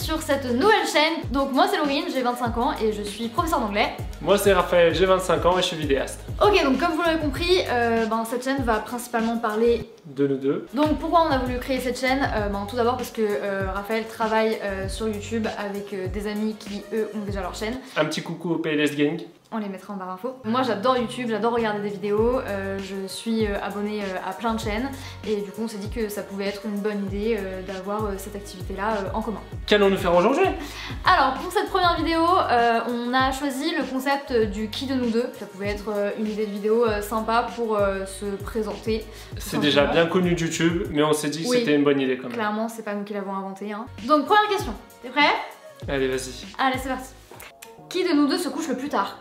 sur cette nouvelle chaîne. Donc moi c'est Laurine, j'ai 25 ans et je suis professeure d'anglais. Moi c'est Raphaël, j'ai 25 ans et je suis vidéaste. Ok, donc comme vous l'avez compris, cette chaîne va principalement parler de nous deux. Donc pourquoi on a voulu créer cette chaîne? Tout d'abord parce que Raphaël travaille sur YouTube avec des amis qui eux ont déjà leur chaîne. Un petit coucou au PLS Gang. On les mettra en barre info. Moi j'adore YouTube, j'adore regarder des vidéos, je suis abonnée à plein de chaînes et du coup on s'est dit que ça pouvait être une bonne idée d'avoir cette activité là en commun. Qu'allons-nous faire aujourd'hui? Alors pour cette première vidéo, on a choisi le concept du qui de nous deux. Ça pouvait être une idée de vidéo sympa pour se présenter. C'est déjà bien connu de YouTube, mais on s'est dit que c'était une bonne idée quand même. Clairement, c'est pas nous qui l'avons inventé. Hein. Donc première question, t'es prêt? Allez, vas-y. Allez, c'est parti. Qui de nous deux se couche le plus tard?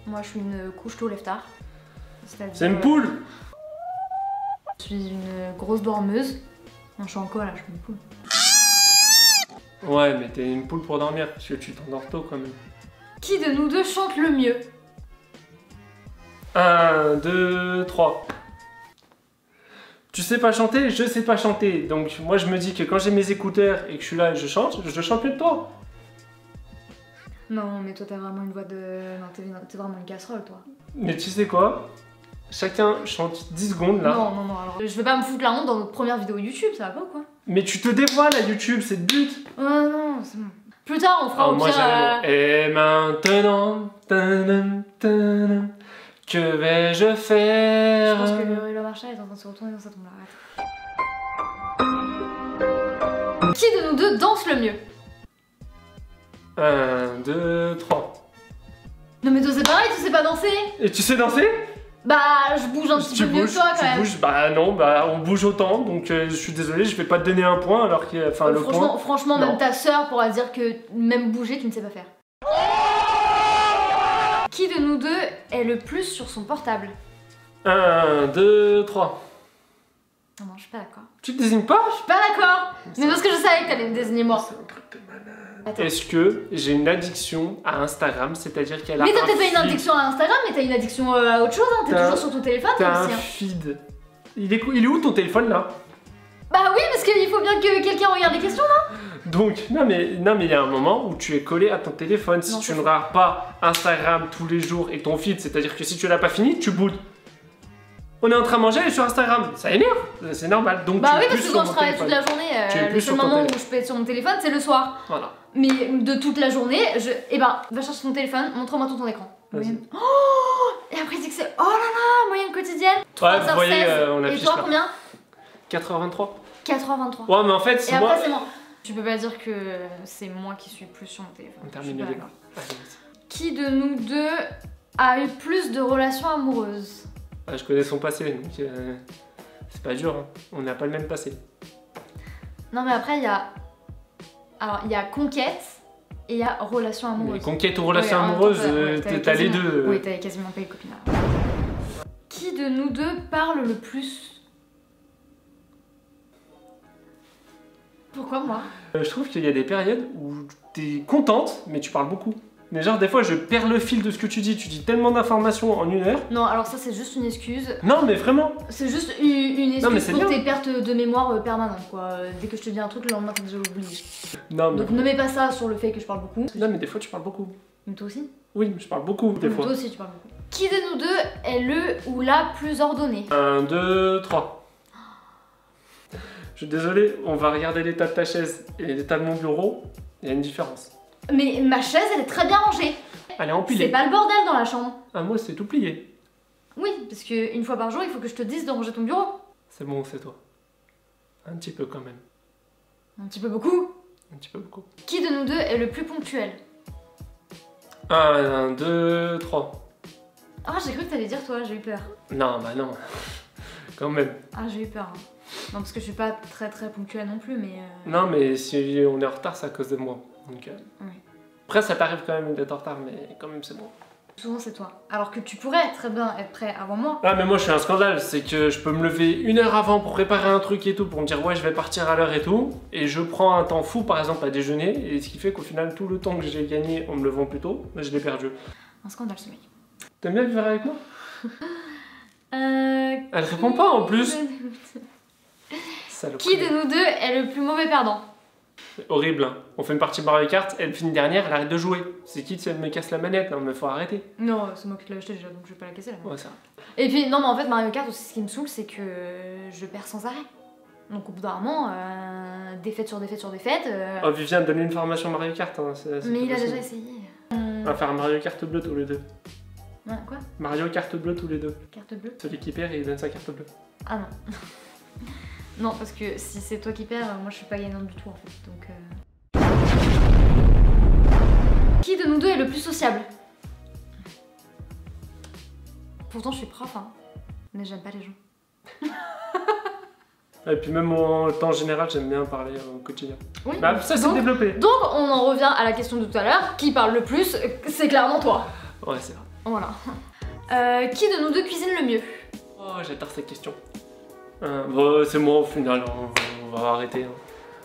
Moi je suis une couche tôt lève tard. C'est une poule. Je suis une grosse dormeuse. Non, je suis en quoi là? Je suis une poule. Ouais, mais t'es une poule pour dormir, parce que tu t'endors tôt quand même. Qui de nous deux chante le mieux? 1, 2, 3. Tu sais pas chanter, je sais pas chanter. Donc moi je me dis que quand j'ai mes écouteurs et que je suis là et je chante mieux que toi. Non, mais toi t'as vraiment une voix de... Non, t'es vraiment une casserole toi. Mais tu sais quoi? Chacun chante 10 secondes là. Non, alors... Je vais pas me foutre la honte dans notre première vidéo YouTube, ça va pas ou quoi? Mais tu te dévoiles à YouTube, c'est le but. Ouais, non, c'est bon. Plus tard on fera au moi, pire... Et maintenant, que vais-je faire? Je pense que le marchand est en train de se retourner dans sa tombe là, arrête. Qui de nous deux danse le mieux? 1, 2, 3. Non mais toi c'est pareil, tu sais pas danser? Et tu sais danser? Bah je bouge un petit peu mieux que toi quand même. Bouges, bah non, on bouge autant, donc je suis désolé, je vais pas te donner un point alors que... Enfin le point... Franchement même ta soeur pourra dire que même bouger tu ne sais pas faire. Qui de nous deux est le plus sur son portable? 1, 2, 3. Non, je suis pas d'accord. Tu te désignes pas? Je suis pas d'accord. Mais parce que je savais que t'allais me désigner moi. C'est un truc de malade. Est-ce que j'ai une addiction à Instagram, c'est-à-dire qu'elle a... Mais t'as peut-être pas une addiction à Instagram, mais t'as une addiction à autre chose, hein. T'es toujours sur ton téléphone. T'as un feed. Il est où ton téléphone là? Bah oui, parce qu'il faut bien que quelqu'un regarde les questions là. Donc, non mais il y a un moment où tu es collé à ton téléphone. Si tu ne regardes pas Instagram tous les jours et ton feed, c'est-à-dire que si tu l'as pas fini, tu boudes. On est en train de manger, elle est sur Instagram. Ça énerve, c'est normal. Donc, bah oui, parce que quand je travaille toute la journée, le seul moment où je peux être sur mon téléphone, c'est le soir. Voilà. Mais de toute la journée, va chercher ton téléphone, montre-moi tout ton écran. Moyenne... Oh, et après, c'est que c'est oh là là, moyenne quotidienne. 3h16. Vous voyez, on affiche et toi, là. combien? 4h23. 4h23. Ouais, mais en fait, c'est moi. Après, c'est moi. Tu peux pas dire que c'est moi qui suis plus sur mon téléphone. On termine le débat. Qui de nous deux a eu plus de relations amoureuses? Je connais son passé, donc c'est pas dur, hein. On n'a pas le même passé. Non mais après il y a... Alors il y a conquête et il y a relation amoureuse. Mais conquête ou relation amoureuse, t'as les deux. Oui, t'avais quasiment pas eu de copine là. Qui de nous deux parle le plus? Pourquoi moi? Je trouve qu'il y a des périodes où t'es contente, mais tu parles beaucoup. Mais genre des fois je perds le fil de ce que tu dis tellement d'informations en 1 heure. Non, alors ça c'est juste une excuse. Non mais vraiment. C'est juste une excuse pour tes pertes de mémoire permanentes quoi. Dès que je te dis un truc, le lendemain t'as déjà oublié. Non mais... Donc ne mets pas ça sur le fait que je parle beaucoup. Non mais des fois tu parles beaucoup. Mais toi aussi? Oui, mais je parle beaucoup des fois. Toi aussi tu parles beaucoup. Qui de nous deux est le ou la plus ordonné? 1, 2, 3. Je suis désolé, on va regarder l'état de ta chaise et l'état de mon bureau. Il y a une différence. Mais ma chaise elle est très bien rangée. Elle est empilée. C'est pas le bordel dans la chambre. Ah moi c'est tout plié. Oui, parce que une fois par jour il faut que je te dise de ranger ton bureau. C'est bon, c'est toi. Un petit peu quand même. Un petit peu beaucoup. Un petit peu beaucoup. Qui de nous deux est le plus ponctuel? 1, 2, 3. Ah j'ai cru que t'allais dire toi, j'ai eu peur. Non, bah non. Quand même. Ah j'ai eu peur. Hein. Non parce que je suis pas très ponctuelle non plus mais... Non mais si on est en retard c'est à cause de moi. Donc, oui. Après ça t'arrive quand même d'être en retard mais quand même c'est bon. Souvent c'est toi. Alors que tu pourrais très bien être prêt avant moi. Ah mais moi je suis un scandale, c'est que je peux me lever 1 heure avant pour préparer un truc et tout, pour me dire ouais je vais partir à l'heure et tout, et je prends un temps fou par exemple à déjeuner, et ce qui fait qu'au final tout le temps que j'ai gagné en me levant plus tôt, je l'ai perdu. Un scandale ce mec. T'aimes bien vivre avec moi? Elle répond pas en plus. Qui de nous deux est le plus mauvais perdant? Horrible, hein. On fait une partie de Mario Kart, elle finit dernière, elle arrête de jouer. C'est qui si elle me casse la manette? Non mais faut arrêter. Non, c'est moi qui te l'ai acheté déjà, donc je vais pas la casser la manette. Ouais, ça. Et puis, non mais en fait Mario Kart aussi ce qui me saoule c'est que je perds sans arrêt. Donc au bout d'un moment, défaite sur défaite sur défaite. Oh Viviane, donne-lui une formation Mario Kart. Hein. Mais il a déjà essayé. On va faire un Mario Kart bleu tous les deux. Ouais, quoi? Mario Kart bleu tous les deux. Carte bleue? Celui qui perd, il donne sa carte bleue. Ah non. Non, parce que si c'est toi qui perds, moi je suis pas gagnante du tout en fait. Donc. Qui de nous deux est le plus sociable? Pourtant je suis prof, hein. Mais j'aime pas les gens. Et puis même en temps général, j'aime bien parler au quotidien. Oui. Bah, ça c'est développé. Donc on en revient à la question de tout à l'heure. Qui parle le plus? C'est clairement toi. Ouais, c'est vrai. Voilà. Qui de nous deux cuisine le mieux? Oh, j'adore cette question. Bon, c'est moi au final, on va arrêter. Hein.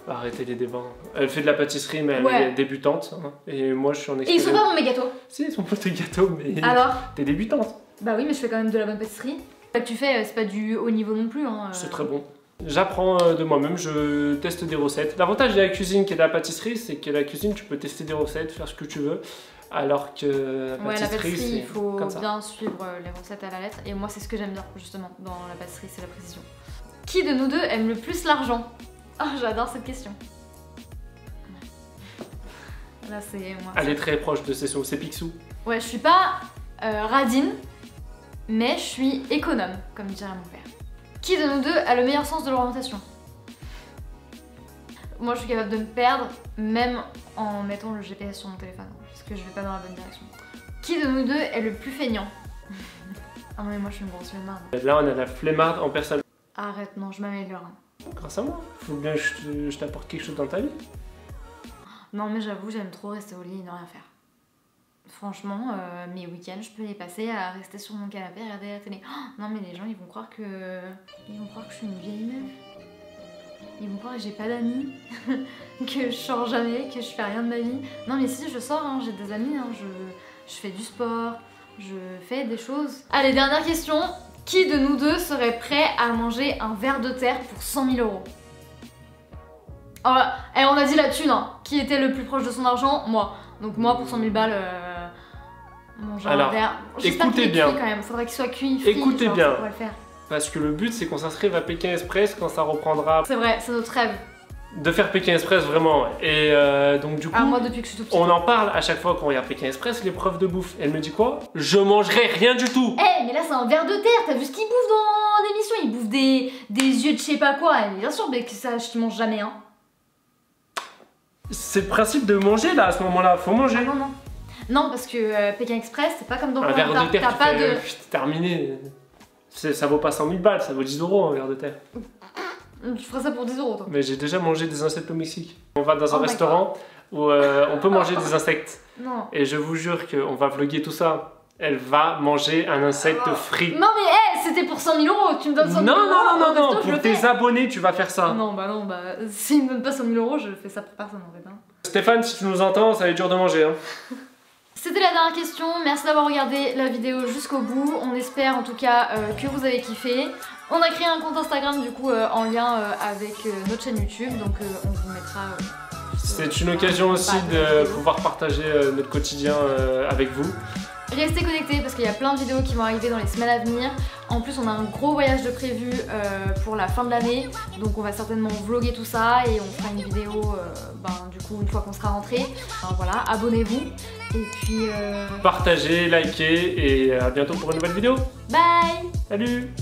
On va arrêter les débats. Elle fait de la pâtisserie, mais elle est débutante. Hein. Et moi, je suis en expérience. Et ils sont pas bons mes gâteaux? Si, ils sont pas tes gâteaux, mais. Alors? T'es débutante. Bah oui, mais je fais quand même de la bonne pâtisserie. Ce que tu fais, c'est pas du haut niveau non plus. Hein. C'est très bon. J'apprends de moi-même, je teste des recettes. L'avantage de la cuisine qui est de la pâtisserie, c'est que la cuisine, tu peux tester des recettes, faire ce que tu veux. Alors que la pâtisserie, il faut bien suivre les recettes à la lettre. Et moi, c'est ce que j'aime bien, justement, dans la pâtisserie, c'est la précision. Qui de nous deux aime le plus l'argent? Oh, j'adore cette question. Là, c'est moi. Elle est très proche de ses sous, c'est Picsou. Ouais, je suis pas radine, mais je suis économe, comme dirait mon père. Qui de nous deux a le meilleur sens de l'orientation? Moi, je suis capable de me perdre, même en mettant le GPS sur mon téléphone, parce que je vais pas dans la bonne direction. Qui de nous deux est le plus feignant? Ah non mais moi je suis une grosse flemmarde. Là on a la flemmarde en personne. Arrête, non, je m'améliore. Grâce à moi, faut bien que je t'apporte quelque chose dans ta vie. Non mais j'avoue, j'aime trop rester au lit et ne rien faire. Franchement, mes week-ends, je peux les passer à rester sur mon canapé et regarder la télé. Oh, non mais les gens, ils vont croire que je suis une vieille meuf. Ils vont croire que j'ai pas d'amis, que je sors jamais, que je fais rien de ma vie. Non mais si, je sors, hein, j'ai des amis, hein, je fais du sport, je fais des choses. Allez, dernière question. Qui de nous deux serait prêt à manger un ver de terre pour 100 000 €? Oh, et on a dit la thune, hein. Qui était le plus proche de son argent? Moi. Donc moi, pour 100 000 balles, manger un verre. Écoutez bien. Cuit quand même. Faudrait qu'il soit cuit, frit, écoutez genre, bien. Ça pourrait le faire. Parce que le but, c'est qu'on s'inscrive à Pékin Express quand ça reprendra. C'est vrai, c'est notre rêve. De faire Pékin Express, vraiment. Et donc du coup, moi, depuis que je suis tout petite. On en parle à chaque fois qu'on regarde Pékin Express, l'épreuve de bouffe. Elle me dit quoi? Je mangerai rien du tout. Eh, mais là, c'est un ver de terre. T'as vu ce qu'il bouffe dans l'émission? Il bouffe des yeux de je sais pas quoi. Et bien sûr, mais que ça, je mange jamais, hein. C'est le principe de manger, là, à ce moment-là. Faut manger. Ah, non, non. Non, parce que Pékin Express, c'est pas comme dans un verre de terre, t'as pas de... terminé. Ça vaut pas 100 000 balles, ça vaut 10 € un verre de terre. Tu ferais ça pour 10 €, toi. Mais j'ai déjà mangé des insectes au Mexique. On va dans un restaurant où on peut manger des insectes. Non. Et je vous jure qu'on va vlogger tout ça. Elle va manger un insecte frit. Non mais c'était pour 100 000 €, tu me donnes 100 000 €. Non, pour tes abonnés, tu vas faire ça. Non, s'ils me donnent pas 100 000 €, je fais ça pour personne en fait. Hein. Stéphane, si tu nous entends, ça va être dur de manger. Hein. C'était la dernière question, merci d'avoir regardé la vidéo jusqu'au bout. On espère en tout cas que vous avez kiffé. On a créé un compte Instagram du coup en lien avec notre chaîne YouTube, donc on vous mettra... C'est une occasion aussi de pouvoir partager notre quotidien avec vous. Restez connectés parce qu'il y a plein de vidéos qui vont arriver dans les semaines à venir. En plus on a un gros voyage de prévu pour la fin de l'année. Donc on va certainement vlogger tout ça et on fera une vidéo du coup une fois qu'on sera rentré. Enfin, voilà, abonnez-vous et puis... Partagez, likez et à bientôt pour une nouvelle vidéo. Bye. Salut.